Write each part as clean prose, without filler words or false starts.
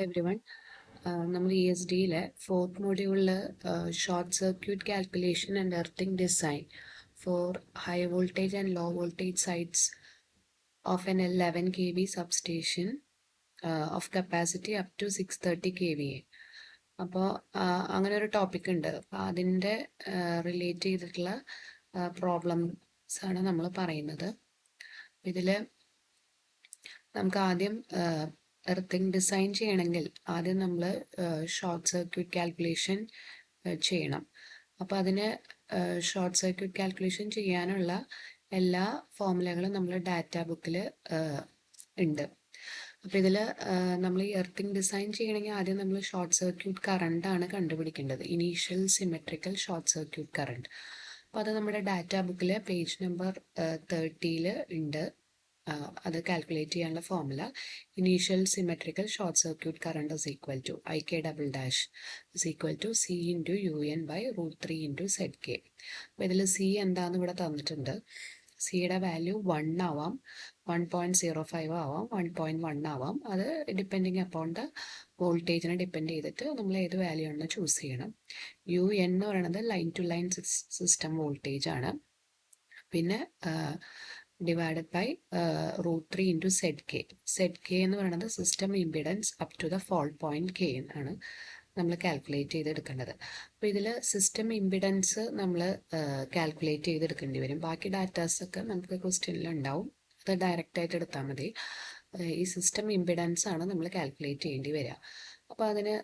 Everyone നമ്മൾ ESDയിലെ fourth മൊഡ്യൂളിൽ short circuit calculation and earthing design for high voltage and low voltage sides of an 11 kV substation of capacity up to 630 kVA. അപ്പോൾ അങ്ങനെ ഒരു topic ഉണ്ട്. അപ്പോൾ അതിൻ്റെ റിലേറ്റ് ചെയ്തിട്ടുള്ള പ്രോബ്ലംസ് ആണ് നമ്മൾ പറയുന്നത്. ഇതിൽ നമുക്ക് ആദ്യം എർത്തിങ് ഡിസൈൻ ചെയ്യണമെങ്കിൽ ആദ്യം നമ്മൾ ഷോർട്ട് സർക്യൂട്ട് കാൽക്കുലേഷൻ ചെയ്യണം. അപ്പോൾ അതിന് ഷോർട്ട് സർക്യൂട്ട് കാൽക്കുലേഷൻ ചെയ്യാനുള്ള എല്ലാ ഫോർമുലകളും നമ്മൾ ഡാറ്റ ബുക്കിൽ ഉണ്ട്. അപ്പോൾ ഇതിൽ നമ്മൾ ഈ എർത്തിങ് ഡിസൈൻ ചെയ്യണമെങ്കിൽ ആദ്യം നമ്മൾ ഷോർട്ട് സർക്യൂട്ട് കറണ്ട് ആണ് കണ്ടുപിടിക്കേണ്ടത്. Initial symmetrical short circuit current. അപ്പോൾ അത് നമ്മുടെ ഡാറ്റ ബുക്കിൽ പേജ് നമ്പർ 30 ഉണ്ട്. അത് കാൽക്കുലേറ്റ് ചെയ്യാനുള്ള formula initial symmetrical short circuit current is equal to IK double dash is equal to C into UN by √3 into ZK. അപ്പോൾ ഇതിൽ C എന്താണെന്ന് ഇവിടെ തന്നിട്ടുണ്ട്. സിയുടെ വാല്യൂ 1 ആവാം, 1.05 ആവാം, 1.1 ആവാം. അത് ഡിപ്പെൻഡിങ് അപ്പോൺ ദ വോൾട്ടേജിനെ ഡിപ്പെൻഡ് ചെയ്തിട്ട് നമ്മൾ ഏത് വാല്യൂ ആണെന്ന് ചൂസ് ചെയ്യണം. UN എന്ന് പറയുന്നത് line to line system voltage ആണ്. പിന്നെ divided by √3 into ZK. ZK എന്ന് പറയുന്നത് system impedance up to the fault point K ആണ് നമ്മൾ കാൽക്കുലേറ്റ് ചെയ്തെടുക്കേണ്ടത്. അപ്പോൾ ഇതിൽ സിസ്റ്റം ഇമ്പിഡൻസ് നമ്മൾ കാൽക്കുലേറ്റ് ചെയ്തെടുക്കേണ്ടി വരും. ബാക്കി ഡാറ്റാസൊക്കെ നമുക്ക് ക്വസ്റ്റ്യനിൽ ഉണ്ടാവും, അത് ഡയറക്റ്റായിട്ട് എടുത്താൽ മതി. ഈ സിസ്റ്റം ഇമ്പിഡൻസ് ആണ് നമ്മൾ കാൽക്കുലേറ്റ് ചെയ്യേണ്ടി വരിക. അപ്പോൾ അതിന്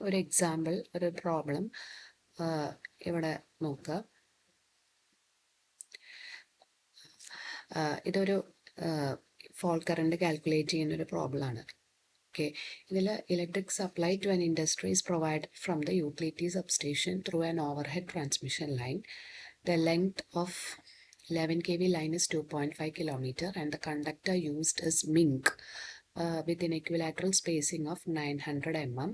ഒരു എക്സാമ്പിൾ, ഒരു പ്രോബ്ലം ഇവിടെ നോക്കുക. ഇതൊരു ഫോൾട്ട് കറണ്ട് കാൽക്കുലേറ്റ് ചെയ്യുന്ന ഒരു പ്രോബ്ലം ആണ്. ഓക്കെ, ഇതിൽ electric supply to an industry is provide from the utility substation through an overhead transmission line. The length of 11 kV line is 2.5 kilometer and the conductor used is MINC with an equilateral spacing of 900 mm.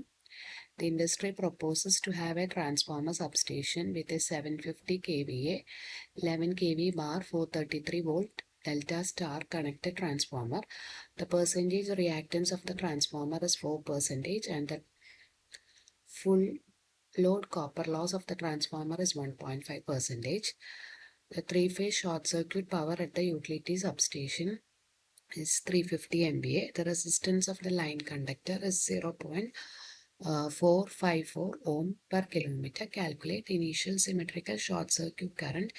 The industry proposes to have a transformer substation with a 750 kVA 11 kV bar 433 volt delta star connected transformer. The percentage reactance of the transformer is 4% and the full load copper loss of the transformer is 1.5%. The three-phase short circuit power at the utility substation is 350 MVA. The resistance of the line conductor is 0.454 ohm per kilometer. Calculate initial symmetrical short circuit current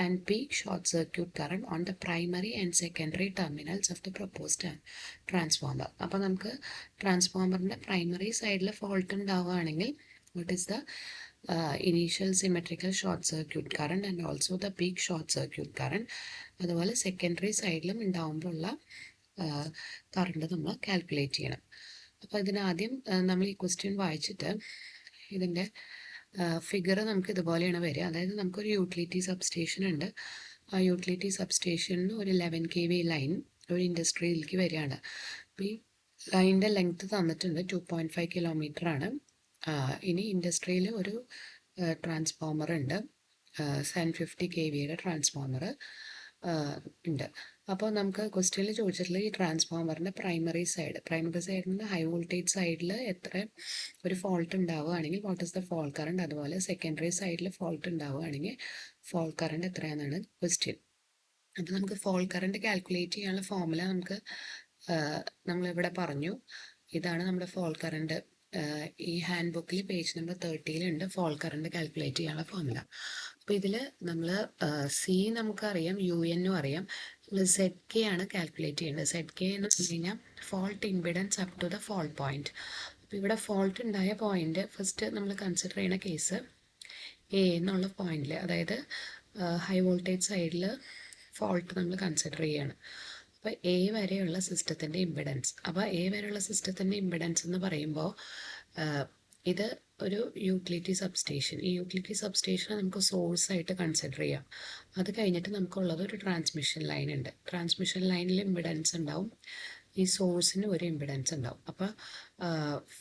and peak short circuit current on the primary and secondary terminals of the proposed transformer. അപ്പോൾ നമുക്ക് ട്രാൻസ്ഫോമറിൻ്റെ primary സൈഡിൽ fault ഉണ്ടാവുകയാണെങ്കിൽ what is the initial symmetrical short circuit current and also the peak short circuit current. അതുപോലെ secondary സൈഡിലും ഉണ്ടാകുമ്പോഴുള്ള current നമ്മൾ calculate ചെയ്യണം. അപ്പോൾ ഇതിനാദ്യം നമ്മൾ ഈ ക്വസ്റ്റ്യൻ വായിച്ചിട്ട് ഇതിൻ്റെ ഫിഗർ നമുക്ക് ഇതുപോലെയാണ് വരിക. അതായത് നമുക്കൊരു യൂട്ടിലിറ്റി സബ്സ്റ്റേഷൻ ഉണ്ട്. ആ യൂട്ടിലിറ്റി സബ്സ്റ്റേഷനിൽ ഒരു 11 kV ലൈൻ ഒരു ഇൻഡസ്ട്രിയിലേക്ക് വരികയാണ്. അപ്പോൾ ഈ ലൈനിൻ്റെ ലെങ്ത് തന്നിട്ടുണ്ട്, 2.5 kilometer ആണ്. ഇനി ഇൻഡസ്ട്രിയിൽ ഒരു ട്രാൻസ്ഫോമർ ഉണ്ട്, 750 kVയുടെ ട്രാൻസ്ഫോമർ ഉണ്ട്. അപ്പോൾ നമുക്ക് ക്വസ്റ്റ്യനിൽ ചോദിച്ചിട്ടുള്ള ഈ ട്രാൻസ്ഫോമറിൻ്റെ പ്രൈമറി സൈഡിൽ ഹൈ വോൾട്ടേജ് സൈഡിൽ എത്ര ഒരു ഫോൾട്ട് ഉണ്ടാവുകയാണെങ്കിൽ what is the fault current, അതുപോലെ സെക്കൻഡറി സൈഡിൽ ഫോൾട്ട് ഉണ്ടാവുകയാണെങ്കിൽ ഫോൾട്ട് കറണ്ട് എത്രയാണെന്നാണ് ക്വസ്റ്റ്യൻ. അപ്പോൾ നമുക്ക് ഫോൾട്ട് കറണ്ട് കാൽക്കുലേറ്റ് ചെയ്യാനുള്ള ഫോർമുല നമുക്ക് നമ്മളിവിടെ പറഞ്ഞു. ഇതാണ് നമ്മുടെ ഫോൾട്ട് കറണ്ട്. ഈ ഹാൻഡ് ബുക്കിൽ പേജ് നമ്പർ 30 ഉണ്ട് ഫോൾട്ട് കറണ്ട് കാൽക്കുലേറ്റ് ചെയ്യാനുള്ള ഫോർമുല. അപ്പോൾ ഇതിൽ നമ്മൾ സി നമുക്കറിയാം, UN അറിയാം, നമ്മൾ ZK ആണ് കാൽക്കുലേറ്റ് ചെയ്യേണ്ടത്. ZK എന്ന് പറഞ്ഞു കഴിഞ്ഞാൽ fault impedance up to the fault point. അപ്പോൾ ഇവിടെ ഫോൾട്ട് ഉണ്ടായ പോയിന്റ് ഫസ്റ്റ് നമ്മൾ കൺസിഡർ ചെയ്യുന്ന കേസ് A എന്നുള്ള പോയിന്റിൽ, അതായത് ഹൈ വോൾട്ടേജ് സൈഡിൽ ഫോൾട്ട് നമ്മൾ കൺസിഡർ ചെയ്യാണ്. അപ്പോൾ A വരെയുള്ള സിസ്റ്റത്തിൻ്റെ ഇമ്പിഡൻസ്. അപ്പോൾ A വരെയുള്ള സിസ്റ്റത്തിൻ്റെ ഇമ്പിഡൻസ് എന്ന് പറയുമ്പോൾ ഇത് ഒരു യൂട്ടിലിറ്റി സബ്സ്റ്റേഷൻ. ഈ യൂട്ടിലിറ്റി സബ്സ്റ്റേഷനെ നമുക്ക് സോഴ്സ് ആയിട്ട് കൺസിഡർ ചെയ്യാം. അത് കഴിഞ്ഞിട്ട് നമുക്കുള്ളത് ഒരു ട്രാൻസ്മിഷൻ ലൈൻ ഉണ്ട്. ട്രാൻസ്മിഷൻ ലൈനിൽ ഇമ്പിഡൻസ് ഉണ്ടാവും, ഈ സോഴ്സിന് ഒരു ഇമ്പിഡൻസ് ഉണ്ടാവും. അപ്പോൾ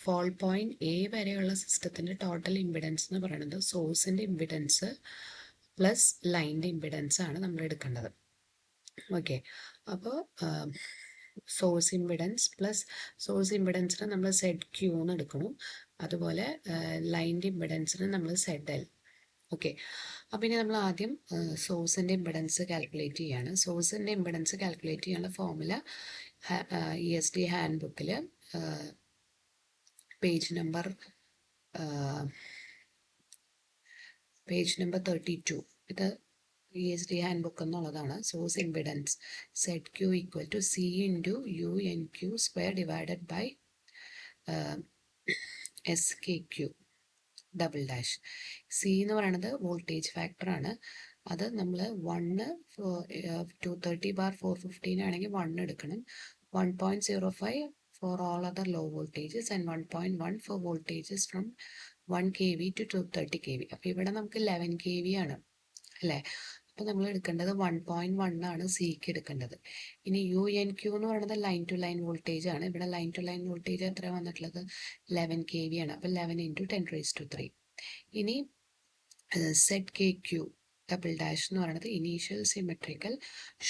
ഫോൾട്ട് പോയിന്റ് A വരെയുള്ള സിസ്റ്റത്തിൻ്റെ ടോട്ടൽ ഇമ്പിഡൻസ് എന്ന് പറയുന്നത് സോഴ്സിൻ്റെ ഇമ്പിഡൻസ് പ്ലസ് ലൈനിൻ്റെ ഇമ്പിഡൻസ് ആണ് നമ്മൾ എടുക്കേണ്ടത്. ഓക്കെ, അപ്പോൾ സോഴ്സ് ഇമ്പിഡൻസ് പ്ലസ് സോഴ്സ് ഇമ്പിഡൻസിന് നമ്മൾ ZQ എന്ന് എടുക്കണം. അതുപോലെ ലൈൻ്റെ ഇമ്പിഡൻസിന് നമ്മൾ ZL. ഓക്കെ, അപ്പോൾ ഇനി നമ്മൾ ആദ്യം സോഴ്സിൻ്റെ ഇമ്പിഡൻസ് കാൽക്കുലേറ്റ് ചെയ്യാണ്. സോഴ്സിൻ്റെ ഇമ്പിഡൻസ് കാൽക്കുലേറ്റ് ചെയ്യാനുള്ള ഫോർമുല ESD ഹാൻഡ് ബുക്കിൽ പേജ് നമ്പർ 32 ഇത് ESD ഹാൻഡ് ബുക്ക് എന്നുള്ളതാണ്. Source impedance ZQ equal to C into UNQ square divided by SKQ double dash. C എന്ന് പറയുന്നത് വോൾട്ടേജ് ഫാക്ടറാണ്. അത് നമ്മൾ 1 230/415 ആണെങ്കിൽ 1 എടുക്കണം. 1.05 for all other low voltages and 1.1 for voltages from 1 kV to 230 kV. അപ്പോൾ ഇവിടെ നമുക്ക് 11 kV ആണ് അല്ലേ. അപ്പോൾ നമ്മൾ എടുക്കേണ്ടത് 1.1 ആണ് സിക്ക് എടുക്കേണ്ടത്. ഇനി UNQ എന്ന് പറയുന്നത് ലൈൻ ടു ലൈൻ വോൾട്ടേജ് ആണ്. ഇവിടെ ലൈൻ ടു ലൈൻ വോൾട്ടേജ് എത്ര വന്നിട്ടുള്ളത് 11 kV ആണ്. അപ്പോൾ 11 × 10⁻3. ഇനി ZKQ ഡബിൾ ഡാഷ് എന്ന് പറയുന്നത് initial symmetrical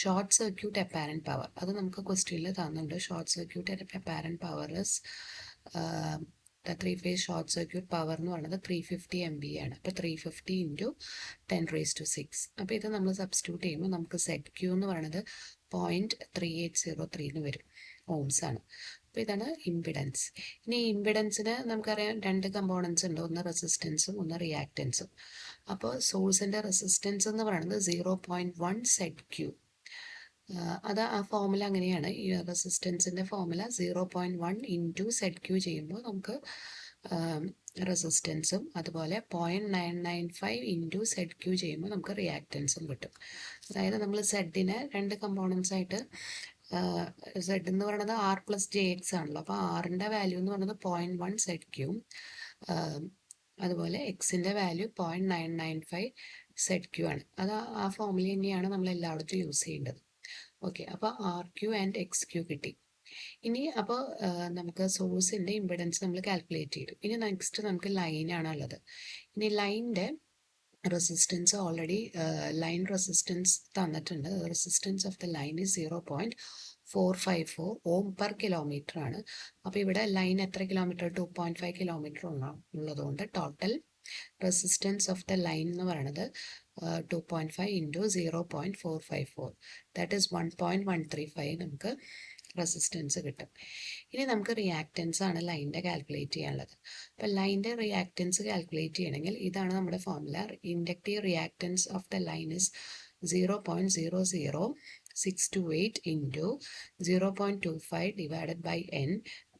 short circuit apparent power. അത് നമുക്ക് ക്വസ്റ്റ്യനിൽ തന്നുണ്ട്. Short circuit apparent power is three phase short circuit power എന്ന് പറയുന്നത് 350 MVA ആണ്. അപ്പോൾ 350 × 10⁻6. അപ്പോൾ ഇത് നമ്മൾ സബ്സ്റ്റിറ്റ്യൂട്ട് ചെയ്യുമ്പോൾ നമുക്ക് ZQ എന്ന് പറയുന്നത് 0.3803 എന്ന് വരും, ഓംസ് ആണ്. അപ്പോൾ ഇതാണ് ഇമ്പിഡൻസ്. ഇനി ഇമ്പിഡൻസിന് നമുക്കറിയാം 2 കമ്പോണൻസ് ഉണ്ട്, ഒന്ന് റെസിസ്റ്റൻസും ഒന്ന് റിയാക്റ്റൻസും. അപ്പോൾ സോഴ്സിൻ്റെ റെസിസ്റ്റൻസ് എന്ന് പറയുന്നത് 0.1 ZQ. അത് ആ ഫോമുല അങ്ങനെയാണ്. ഈ റെസിസ്റ്റൻസിൻ്റെ ഫോമുല 0.1 × ZQ ചെയ്യുമ്പോൾ നമുക്ക് റെസിസ്റ്റൻസും അതുപോലെ 0.995 × ZQ ചെയ്യുമ്പോൾ നമുക്ക് റിയാക്റ്റൻസും കിട്ടും. അതായത് നമ്മൾ സെഡിനെ 2 കമ്പോണൻസ് ആയിട്ട്, Z എന്ന് പറയുന്നത് R+JX ആണല്ലോ. അപ്പോൾ ആറിൻ്റെ വാല്യൂ എന്ന് പറയുന്നത് 0.1 ZQ, അതുപോലെ എക്സിൻ്റെ വാല്യൂ 0.995 ZQ ആണ്. അത് ആ ഫോമുല തന്നെയാണ് നമ്മൾ എല്ലായിടത്തും യൂസ് ചെയ്യേണ്ടത്. ഓക്കെ, അപ്പോൾ RQ ആൻഡ് XQ കിട്ടി. ഇനി അപ്പോൾ നമുക്ക് സോഴ്സിൻ്റെ ഇമ്പിഡൻസ് നമ്മൾ കാൽക്കുലേറ്റ് ചെയ്തു. ഇനി നെക്സ്റ്റ് നമുക്ക് ലൈനാണ് ഉള്ളത്. ഇനി ലൈനിൻ്റെ റെസിസ്റ്റൻസ് ഓൾറെഡി ലൈൻ റെസിസ്റ്റൻസ് തന്നിട്ടുണ്ട്. Resistance of the line is 0.454 Om per kilometre ആണ്. അപ്പോൾ ഇവിടെ ലൈൻ എത്ര കിലോമീറ്റർ 2.5 കിലോമീറ്റർ ഉള്ളതുകൊണ്ട് total resistance of the line എന്ന് പറയുന്നത് 2.5 × 0.454 ദാറ്റ് ഈസ് 1.135 നമുക്ക് റെസിസ്റ്റൻസ് കിട്ടും. ഇനി നമുക്ക് റിയാക്റ്റൻസ് ആണ് ലൈനിൻ്റെ കാൽക്കുലേറ്റ് ചെയ്യാനുള്ളത്. അപ്പോൾ ലൈനിൻ്റെ റിയാക്റ്റൻസ് കാൽക്കുലേറ്റ് ചെയ്യണമെങ്കിൽ ഇതാണ് നമ്മുടെ formula. Inductive reactance of the line is 0.00628 × 0.25 divided by N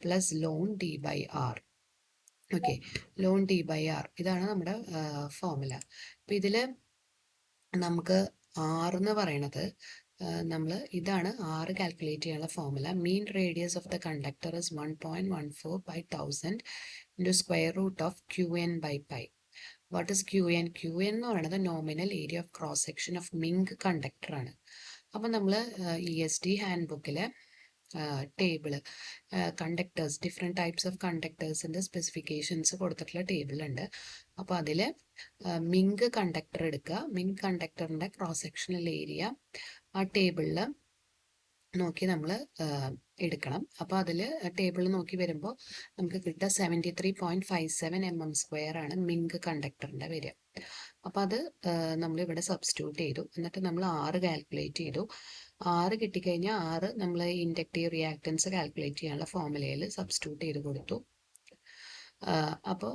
plus ln D/R. Okay, ln D/R ഇതാണ് നമ്മുടെ ഫോർമുല. അപ്പോൾ ഇതിൽ നമുക്ക് R എന്ന് പറയണത് നമ്മൾ ഇതാണ് R കാൽക്കുലേറ്റ് ചെയ്യാനുള്ള formula. Mean radius of the conductor is 1.14/1000 × √QN/π. What is QN? QN എന്ന് പറയുന്നത് nominal area of cross section of mink conductor ആണ്. അപ്പോൾ നമ്മൾ ESD ഹാൻഡ് ബുക്കിൽ table conductors, different types of കണ്ടക്ടേഴ്സിൻ്റെ സ്പെസിഫിക്കേഷൻസ് കൊടുത്തിട്ടുള്ള ടേബിളുണ്ട്. അപ്പോൾ അതിൽ മിങ്ക് കണ്ടക്ടർ എടുക്കുക. മിങ്ക് കണ്ടക്ടറിൻ്റെ ക്രോസ് സെക്ഷണൽ ഏരിയ ആ ടേബിളിൽ നോക്കി നമ്മൾ എടുക്കണം. അപ്പോൾ അതിൽ ടേബിളിൽ നോക്കി വരുമ്പോൾ നമുക്ക് കിട്ടുക 73.57 mm² ആണ് മിങ്ക് കണ്ടക്ടറിൻ്റെ വരിക. അപ്പോൾ അത് നമ്മളിവിടെ സബ്സ്റ്റിറ്റ്യൂട്ട് ചെയ്തു. എന്നിട്ട് നമ്മൾ R കാൽക്കുലേറ്റ് ചെയ്തു. R കിട്ടിക്കഴിഞ്ഞാൽ R നമ്മൾ ഇൻഡക്റ്റീവ് റിയാക്റ്റൻസ് കാൽക്കുലേറ്റ് ചെയ്യാനുള്ള ഫോർമുലയിൽ സബ്സ്റ്റിറ്റ്യൂട്ട് ചെയ്ത് കൊടുത്തു. അപ്പോൾ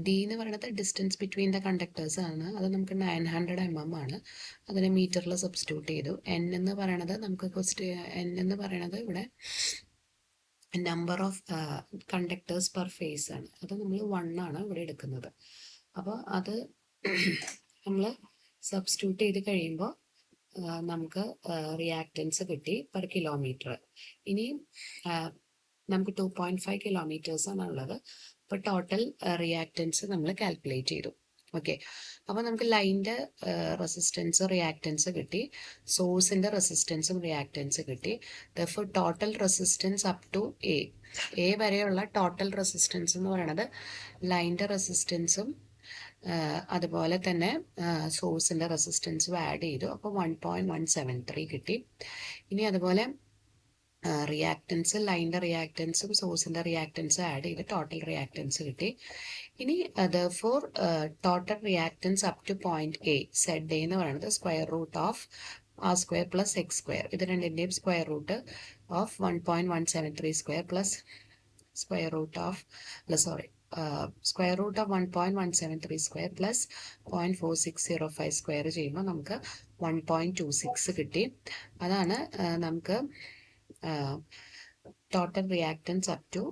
D എന്ന് പറയുന്നത് ഡിസ്റ്റൻസ് ബിറ്റ്വീൻ ദ കണ്ടക്ടേഴ്സ് ആണ്. അത് നമുക്ക് 900 mm ആണ്. അതിനെ മീറ്ററിൽ സബ്സ്റ്റിറ്റ്യൂട്ട് ചെയ്തു. N എന്ന് പറയണത് നമുക്ക് N എന്ന് പറയണത് ഇവിടെ number of conductors per phase ആണ്. അത് നമ്മൾ 1 ആണ് ഇവിടെ എടുക്കുന്നത്. അപ്പോൾ അത് നമ്മൾ സബ്സ്റ്റിറ്റ്യൂട്ട് ചെയ്ത് കഴിയുമ്പോൾ നമുക്ക് റിയാക്റ്റൻസ് കിട്ടി പെർ കിലോമീറ്റർ. ഇനി നമുക്ക് 2.5 കിലോമീറ്റേഴ്സാണ് ഉള്ളത്. അപ്പോൾ ടോട്ടൽ റിയാക്റ്റൻസ് നമ്മൾ കാൽക്കുലേറ്റ് ചെയ്തു. ഓക്കെ, അപ്പോൾ നമുക്ക് ലൈനിൻ്റെ റെസിസ്റ്റൻസ് റിയാക്റ്റൻസ് കിട്ടി, സോഴ്സിൻ്റെ റെസിസ്റ്റൻസും റിയാക്റ്റൻസ് കിട്ടി. Therefore total resistance up to A വരെയുള്ള ടോട്ടൽ റെസിസ്റ്റൻസ് എന്ന് പറയുന്നത് ലൈനിൻ്റെ റെസിസ്റ്റൻസും അതുപോലെ തന്നെ സോഴ്സിൻ്റെ റെസിസ്റ്റൻസും ആഡ് ചെയ്തു. അപ്പോൾ 1.173 കിട്ടി. ഇനി അതുപോലെ റിയാക്റ്റൻസ്, ലൈനിൻ്റെ റിയാക്റ്റൻസും സോഴ്സിൻ്റെ റിയാക്റ്റൻസും ആഡ് ചെയ്ത് ടോട്ടൽ റിയാക്റ്റൻസ് കിട്ടി. ഇനി for total reactance up to point A, Z A എന്ന് പറയുന്നത് square root of R square plus X square, ഇത് രണ്ടിൻ്റെയും square root of 1.173 square plus square root of square root of 1.173 square plus 0.4605 square ചെയ്യുമ്പോൾ നമുക്ക് 1.26 കിട്ടി. അതാണ് നമുക്ക് total reactance up to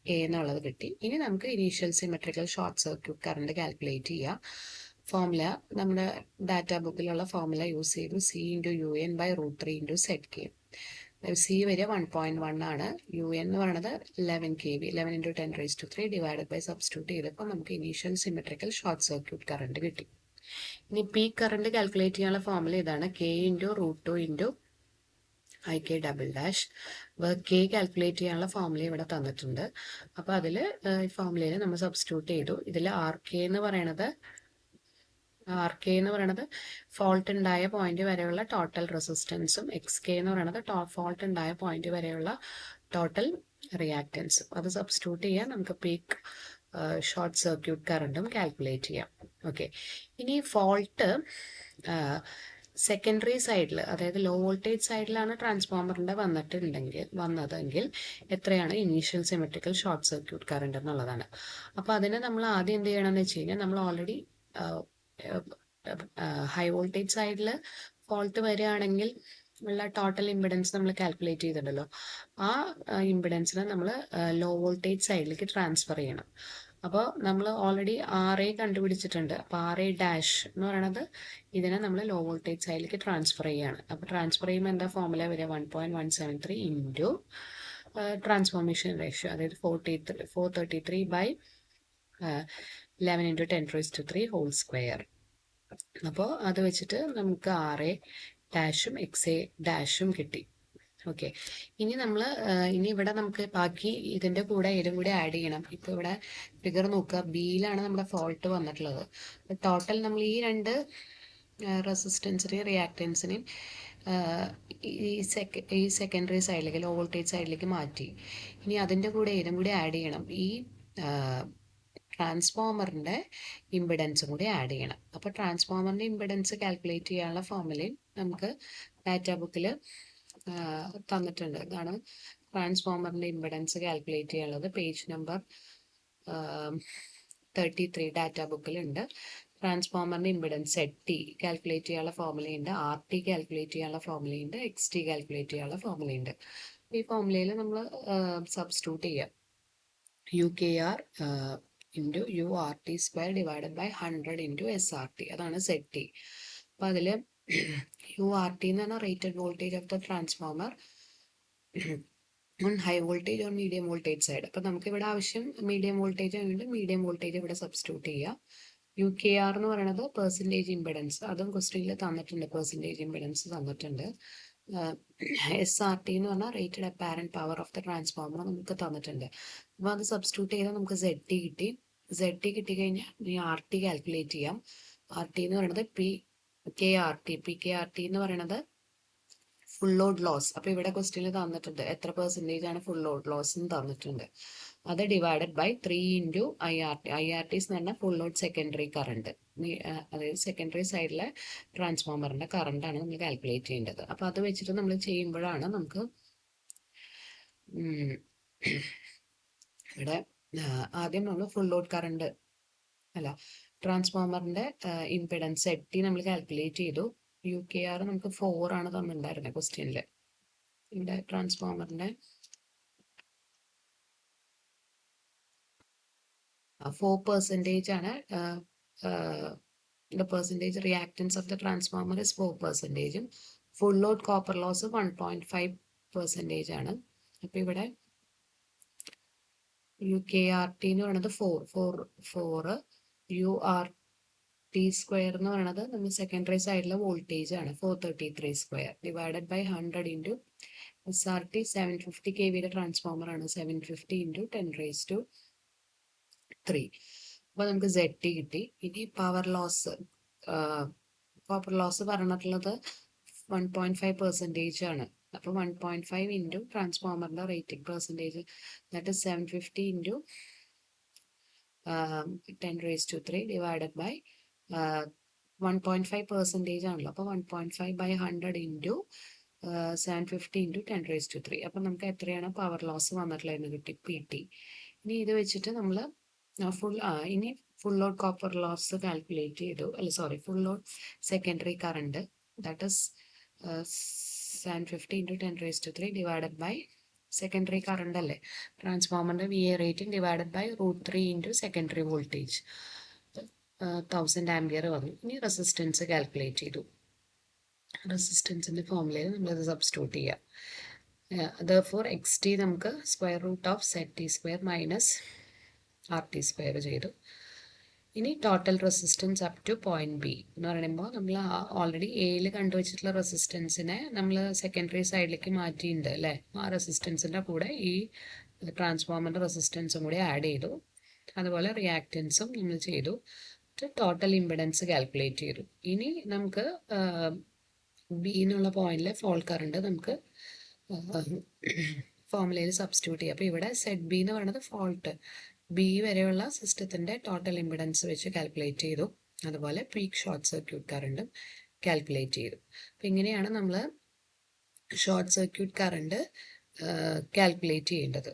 A എന്നുള്ളത് കിട്ടി. ഇനി നമുക്ക് initial symmetrical short circuit current calculate ചെയ്യാം. ഫോർമുല നമ്മുടെ ഡാറ്റ ബുക്കിലുള്ള ഫോർമുല യൂസ് ചെയ്തു. C into U N by √3 into Z K. C വരെ 1.1 ആണ്, യു എൻ എന്ന് പറയുന്നത് 11 kV, 11 × 10⁻³ ഡിവൈഡഡ് ബൈ സബ്സ്റ്റിറ്റ്യൂട്ട് ചെയ്തപ്പോൾ നമുക്ക് initial symmetrical short circuit current കിട്ടി. ഇനി പീക്ക് കറണ്ട് കാൽക്കുലേറ്റ് ചെയ്യാനുള്ള ഫോർമുല ഇതാണ്, K into √2 into IK double dash. K calculate ചെയ്യാനുള്ള ഫോർമുല ഇവിടെ തന്നിട്ടുണ്ട്. അപ്പോൾ അതിൽ ഈ ഫോർമുലയിൽ നമ്മൾ സബ്സ്റ്റിറ്റ്യൂട്ട് ചെയ്തു. ഇതിൽ ആർ കെ എന്ന് പറയുന്നത് ഫോൾട്ട് ഉണ്ടായ പോയിന്റ് വരെയുള്ള ടോട്ടൽ റെസിസ്റ്റൻസും എക്സ് കെ എന്ന് പറയുന്നത് ഫോൾട്ട് ഉണ്ടായ പോയിന്റ് വരെയുള്ള ടോട്ടൽ റിയാക്റ്റൻസും. അത് സബ്സ്റ്റിറ്റ്യൂട്ട് ചെയ്യാൻ നമുക്ക് പീക്ക് ഷോർട്ട് സർക്യൂട്ട് കറണ്ടും കാൽക്കുലേറ്റ് ചെയ്യാം. ഓക്കെ, ഇനി ഫോൾട്ട് സെക്കൻഡറി സൈഡിൽ, അതായത് ലോ വോൾട്ടേജ് സൈഡിലാണ് ട്രാൻസ്ഫോമറിൻ്റെ വന്നതെങ്കിൽ എത്രയാണ് initial symmetrical short circuit current എന്നുള്ളതാണ്. അപ്പോൾ അതിന് നമ്മൾ ആദ്യം എന്ത് ചെയ്യണമെന്ന് വെച്ച് കഴിഞ്ഞാൽ, നമ്മൾ ഓൾറെഡി ഹൈ വോൾട്ടേജ് സൈഡിൽ ഫോൾട്ട് വരികയാണെങ്കിൽ ഉള്ള ടോട്ടൽ ഇമ്പിഡൻസ് നമ്മൾ കാൽക്കുലേറ്റ് ചെയ്തിട്ടുണ്ടല്ലോ, ആ ഇമ്പിഡൻസിനെ നമ്മൾ ലോ വോൾട്ടേജ് സൈഡിലേക്ക് ട്രാൻസ്ഫർ ചെയ്യണം. അപ്പോൾ നമ്മൾ ഓൾറെഡി RA കണ്ടുപിടിച്ചിട്ടുണ്ട്. അപ്പോൾ RA ഡാഷ് എന്ന് പറയുന്നത് ഇതിനെ നമ്മൾ ലോ വോൾട്ടേജ് സൈഡിലേക്ക് ട്രാൻസ്ഫർ ചെയ്യുകയാണ്. അപ്പോൾ ട്രാൻസ്ഫർ ചെയ്യുമ്പോൾ എന്താ ഫോർമുല വരിക, 1.173 ഇൻറ്റു ട്രാൻസ്ഫോർമേഷൻ റേഷ്യോ, അതായത് 433 ബൈ 11 × 10⁻³ ഹോൾ സ്ക്വയർ. അപ്പോൾ അത് വെച്ചിട്ട് നമുക്ക് RA ഡാഷും XA ഡാഷും കിട്ടി. ഓക്കെ, ഇനി ഇവിടെ നമുക്ക് ബാക്കി ഇതിൻ്റെ കൂടെ ഇതും കൂടി ആഡ് ചെയ്യണം. ഇപ്പോൾ ഇവിടെ ഫിഗർ നോക്കുക, ബിയിലാണ് നമ്മുടെ ഫോൾട്ട് വന്നിട്ടുള്ളത്. ടോട്ടൽ നമ്മൾ ഈ രണ്ട് റെസിസ്റ്റൻസിനെയും റിയാക്റ്റൻസിനെയും ഈ സെക്കൻഡറി സൈഡിലേക്ക്, ലോ വോൾട്ടേജ് സൈഡിലേക്ക് മാറ്റി. ഇനി അതിൻ്റെ കൂടെ ഇതും കൂടി ആഡ് ചെയ്യണം, ഈ ട്രാൻസ്ഫോമറിൻ്റെ ഇമ്പിഡൻസും കൂടി ആഡ് ചെയ്യണം. അപ്പോൾ ട്രാൻസ്ഫോമറിൻ്റെ ഇമ്പിഡൻസ് കാൽക്കുലേറ്റ് ചെയ്യാനുള്ള ഫോർമുലയും നമുക്ക് ഡാറ്റ ബുക്കിൽ തന്നിട്ടുണ്ട്. ഇതാണ് ട്രാൻസ്ഫോമറിൻ്റെ ഇമ്പിഡൻസ് കാൽക്കുലേറ്റ് ചെയ്യാനുള്ളത്. പേജ് നമ്പർ 33 ഡാറ്റ ബുക്കിലുണ്ട്. ട്രാൻസ്ഫോമറിൻ്റെ ഇമ്പിഡൻസ് ZT കാൽക്കുലേറ്റ് ചെയ്യാനുള്ള ഫോർമുലയുണ്ട്, RT കാൽക്കുലേറ്റ് ചെയ്യാനുള്ള ഫോർമുലയുണ്ട്, XT കാൽക്കുലേറ്റ് ചെയ്യാനുള്ള ഫോർമുലയുണ്ട്. ഈ ഫോർമുലയിൽ നമ്മൾ സബ്സ്റ്റിറ്റ്യൂട്ട് ചെയ്യാം. UKR into URT² divided by 100 into SRT, അതാണ് ZT. അപ്പോൾ അതിൽ URT എന്ന് പറഞ്ഞാൽ rated voltage of the transformer on high voltage on medium voltage side. അപ്പോൾ നമുക്ക് ഇവിടെ ആവശ്യം മീഡിയം വോൾട്ടേജ് ആയതുകൊണ്ട് മീഡിയം വോൾട്ടേജ് ഇവിടെ സബ്സ്റ്റിറ്റ്യൂട്ട് ചെയ്യുക. UKR എന്ന് പറയുന്നത് പെർസെൻറ്റേജ് ഇമ്പിഡൻസ്, അതും ക്വസ്റ്റ്യനിൽ തന്നിട്ടുണ്ട്, പെർസെൻറ്റേജ് ഇമ്പിഡൻസ് തന്നിട്ടുണ്ട്. SRT എന്ന് പറഞ്ഞാൽ rated apparent power of the transformer നമുക്ക് തന്നിട്ടുണ്ട്. അപ്പോൾ അത് സബ്സ്റ്റിറ്റ്യൂട്ട് ചെയ്താൽ നമുക്ക് ZT കിട്ടി. ZT കിട്ടിക്കഴിഞ്ഞാൽ ഈ RT കാൽക്കുലേറ്റ് ചെയ്യാം. RT എന്ന് പറയുന്നത് PKRT എന്ന് പറയുന്നത് ഫുൾ ലോഡ് ലോസ്. അപ്പോൾ ഇവിടെ ക്വസ്റ്റ്യനിൽ തന്നിട്ടുണ്ട് എത്ര പെർസെൻറ്റേജ് ആണ് ഫുൾ ലോഡ് ലോസ് എന്ന് തന്നിട്ടുണ്ട്. അത് divided by 3 into IRT. IRTs എന്ന് പറഞ്ഞാൽ ഫുൾ ലോഡ് സെക്കൻഡറി കറണ്ട്, അതായത് സെക്കൻഡറി സൈഡിലെ ട്രാൻസ്ഫോമറിൻ്റെ കറണ്ടാണ് നമ്മൾ കാൽക്കുലേറ്റ് ചെയ്യേണ്ടത്. അപ്പോൾ അത് വെച്ചിട്ട് നമ്മൾ ചെയ്യുമ്പോഴാണ് നമുക്ക് ഇവിടെ ആദ്യം നമ്മൾ ഫുൾ ലോഡ് കറണ്ട് ട്രാൻസ്ഫോമറിൻ്റെ ഇമ്പിഡൻസ് ZT നമ്മൾ കാൽക്കുലേറ്റ് ചെയ്തു. UKR നമുക്ക് 4 ആണ് തന്നിട്ടുണ്ടായിരുന്നത് ക്വസ്റ്റ്യനിൽ. ഇവിടെ ട്രാൻസ്ഫോമറിൻ്റെ 4% ആണ്. The percentage reactance of the transformer is 4%. Full load copper loss 1.5% ആണ്. അപ്പോൾ ഇവിടെ UKRT എന്ന് പറയുന്നത് 4 URT² എന്ന് പറയുന്നത് നമ്മൾ സെക്കൻഡറി സൈഡിലെ വോൾട്ടേജ് ആണ്, 433² ഡിവൈഡഡ് ബൈ 100 ഇൻറ്റു SRT. 750 kVയുടെ ട്രാൻസ്ഫോമർ ആണ്, 750 ഇൻറ്റു 10⁻³ അപ്പോൾ നമുക്ക് ZT കിട്ടി. ഇനി പവർ ലോസ്, കോപ്പർ ലോസ് പറഞ്ഞിട്ടുള്ളത് 1.5% ആണ്. അപ്പോൾ 1.5 ഇൻറ്റു ട്രാൻസ്ഫോമറിൻ്റെ rating percentage, that is 750 into 10⁻³ divided by 1.5% ആണല്ലോ. അപ്പോൾ 1.5 by 100 ഇൻറ്റു 750 ഇൻറ്റു 10⁻³. അപ്പം നമുക്ക് എത്രയാണ് പവർ ലോസ് വന്നിട്ടുള്ളതെന്ന് കിട്ടി, PT. ഇനി ഇത് വെച്ചിട്ട് നമ്മൾ ഇനി full load copper loss calculate ചെയ്തു, full load secondary current, that is 750 into 10⁻³ divided by secondary current അല്ലേ, ട്രാൻസ്ഫോമറിൻ്റെ VA rating divided by √3 into secondary voltage, 1000 ampere വന്നു. ഇനി റെസിസ്റ്റൻസ് കാൽക്കുലേറ്റ് ചെയ്തു. റെസിസ്റ്റൻസിൻ്റെ ഫോമുലയിൽ നമ്മളത് സബ്സ്റ്റിറ്റ്യൂട്ട് ചെയ്യാം. therefore XT നമുക്ക് √ZT² മൈനസ് RT² ചെയ്തു. ഇനി total resistance up to point B എന്ന് പറയുമ്പോൾ നമ്മൾ ഓൾറെഡി എയിൽ കണ്ടുവച്ചിട്ടുള്ള റെസിസ്റ്റൻസിനെ നമ്മൾ സെക്കൻഡറി സൈഡിലേക്ക് മാറ്റിയിട്ടുണ്ട് അല്ലേ. ആ റെസിസ്റ്റൻസിൻ്റെ കൂടെ ഈ ട്രാൻസ്ഫോമറിൻ്റെ റെസിസ്റ്റൻസും കൂടി ആഡ് ചെയ്തു. അതുപോലെ റിയാക്റ്റൻസും നമ്മൾ ചെയ്തു. ടോട്ടൽ ഇമ്പിഡൻസ് കാൽക്കുലേറ്റ് ചെയ്തു. ഇനി നമുക്ക് B എന്നുള്ള പോയിന്റിലെ ഫോൾ കറണ്ട് നമുക്ക് ഫോമുലയിൽ സബ്സ്റ്റിറ്റ്യൂട്ട് ചെയ്യാം. അപ്പോൾ ഇവിടെ ZB എന്ന് പറയുന്നത് ഫോൾട്ട് B വരെയുള്ള സിസ്റ്റത്തിൻ്റെ ടോട്ടൽ ഇമ്പിഡൻസ് വെച്ച് കാൽക്കുലേറ്റ് ചെയ്തു. അതുപോലെ പീക്ക് ഷോർട്ട് സർക്യൂട്ട് കറണ്ടും കാൽക്കുലേറ്റ് ചെയ്തു. അപ്പം ഇങ്ങനെയാണ് നമ്മൾ ഷോർട്ട് സർക്യൂട്ട് കറണ്ട് കാൽക്കുലേറ്റ് ചെയ്യേണ്ടത്.